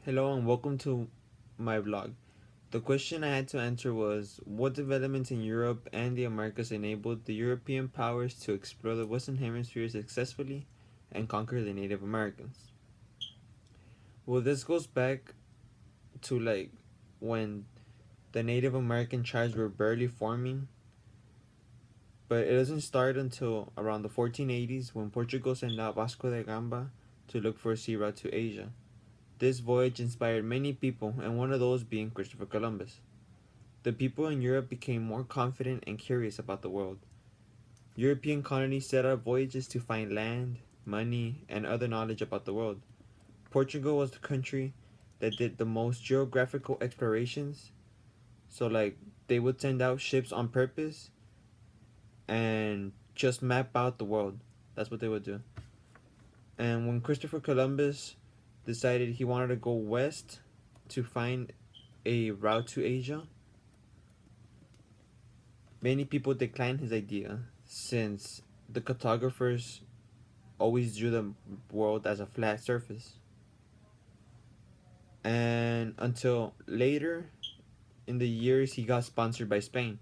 Hello and welcome to my vlog. The question I had to answer was what developments in Europe and the Americas enabled the European powers to explore the Western Hemisphere successfully and conquer the Native Americans? Well, this goes back to when the Native American tribes were barely forming, but it doesn't start until around the 1480s when Portugal sent out Vasco da Gama to look for a sea route to Asia. This voyage inspired many people, and one of those being Christopher Columbus. The people in Europe became more confident and curious about the world. European colonies set out voyages to find land, money, and other knowledge about the world. Portugal was the country that did the most geographical explorations, so they would send out ships on purpose and just map out the world. That's what they would do. And when Christopher Columbus decided he wanted to go west to find a route to Asia, many people declined his idea since the cartographers always drew the world as a flat surface. And until later in the years, he got sponsored by Spain,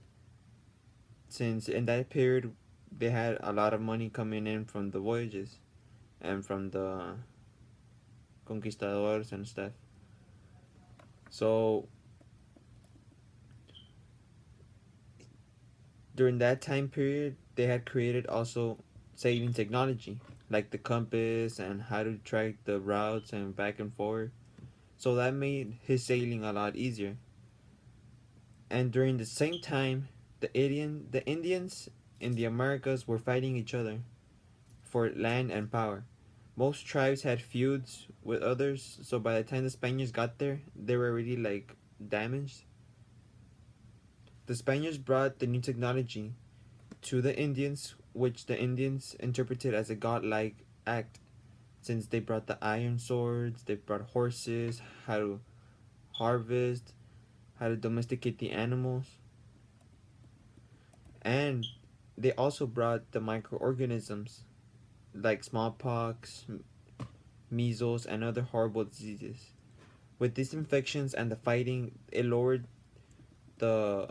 since in that period they had a lot of money coming in from the voyages and from the conquistadors and stuff. So during that time period, they had created also sailing technology like the compass and how to track the routes and back and forth. So that made his sailing a lot easier. And during the same time, the Indians in the Americas were fighting each other for land and power. Most tribes had feuds with others, so by the time the Spaniards got there, they were already damaged. The Spaniards brought the new technology to the Indians, which the Indians interpreted as a godlike act, since they brought the iron swords, they brought horses, how to harvest, how to domesticate the animals, and they also brought the microorganisms like smallpox, measles, and other horrible diseases. With these infections and the fighting, it lowered the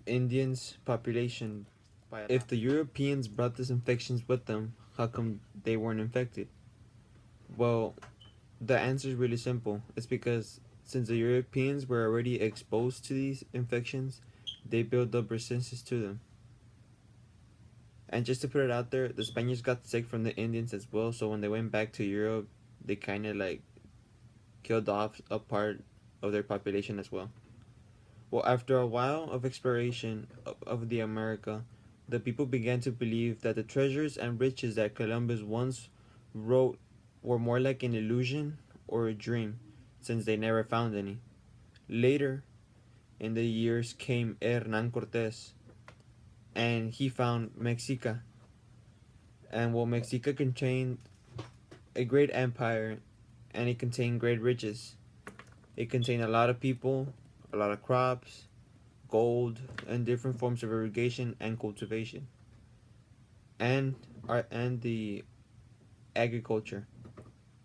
Indians' population by a lot. If the Europeans brought these infections with them, how come they weren't infected? Well, the answer is really simple. It's because since the Europeans were already exposed to these infections, they built up resistance to them. And just to put it out there, the Spaniards got sick from the Indians as well, so when they went back to Europe, they kind of killed off a part of their population as well. Well, after a while of exploration of the America, the people began to believe that the treasures and riches that Columbus once wrote were more like an illusion or a dream, since they never found any. Later in the years came Hernan Cortes, and he found Mexica. And while Mexica contained a great empire and it contained great riches, it contained a lot of people, a lot of crops, gold, and different forms of irrigation and cultivation, and the agriculture.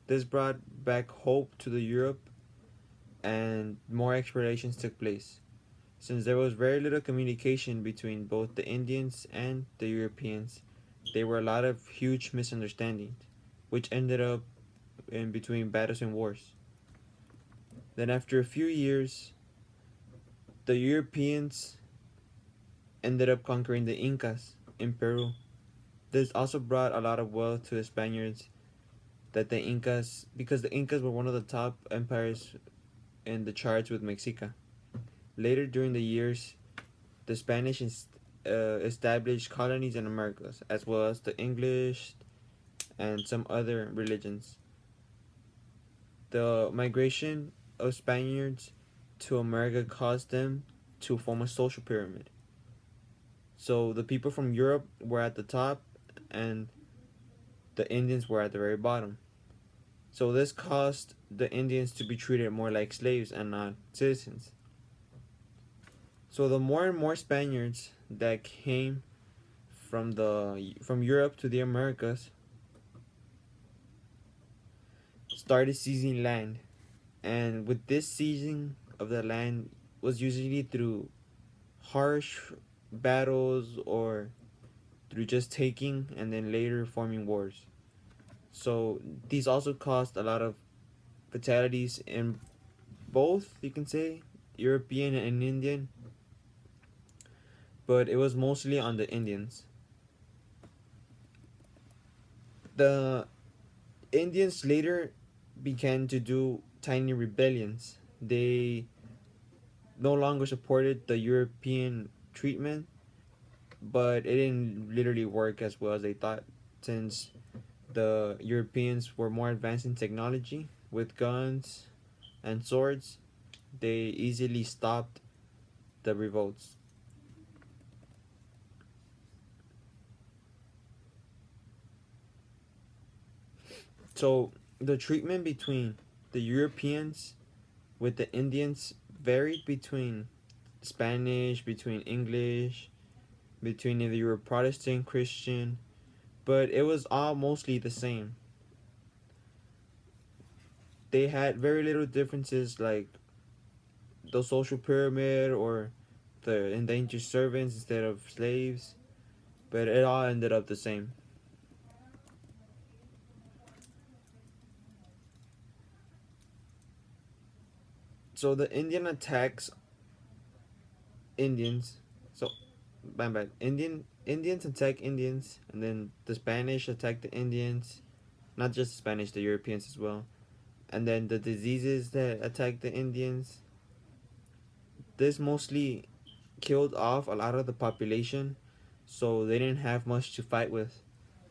This brought back hope to the Europe, and more explorations took place. Since there was very little communication between both the Indians and the Europeans, there were a lot of huge misunderstandings, which ended up in between battles and wars. Then, after a few years, the Europeans ended up conquering the Incas in Peru. This also brought a lot of wealth to the Spaniards that the Incas, because the Incas were one of the top empires in the charts with Mexica. Later during the years, the Spanish established colonies in Americas, as well as the English and some other religions. The migration of Spaniards to America caused them to form a social pyramid. So the people from Europe were at the top, and the Indians were at the very bottom. So this caused the Indians to be treated more like slaves and not citizens. So the more and more Spaniards that came from Europe to the Americas started seizing land, And with this seizing of the land was usually through harsh battles or through just taking and then later forming wars. So these also caused a lot of fatalities in both, you can say, European and Indian, but it was mostly on the Indians. The Indians later began to do tiny rebellions. They no longer supported the European treatment, but it didn't literally work as well as they thought, since the Europeans were more advanced in technology with guns and swords. They easily stopped the revolts. So the treatment between the Europeans with the Indians varied between Spanish, between English, between if you were Protestant, Christian, but it was all mostly the same. They had very little differences like the social pyramid or the endangered servants instead of slaves, but it all ended up the same. So the Indian attacks Indians. So, bam bam. Indians attack Indians, and then the Spanish attack the Indians. Not just the Spanish, the Europeans as well. And then the diseases that attack the Indians. This mostly killed off a lot of the population, so they didn't have much to fight with.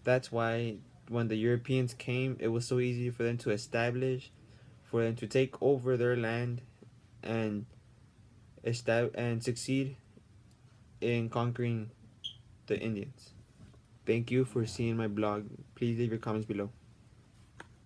That's why when the Europeans came, it was so easy for them to establish, for them to take over their land, and and succeed in conquering the Indians. Thank you for seeing my blog. Please leave your comments below.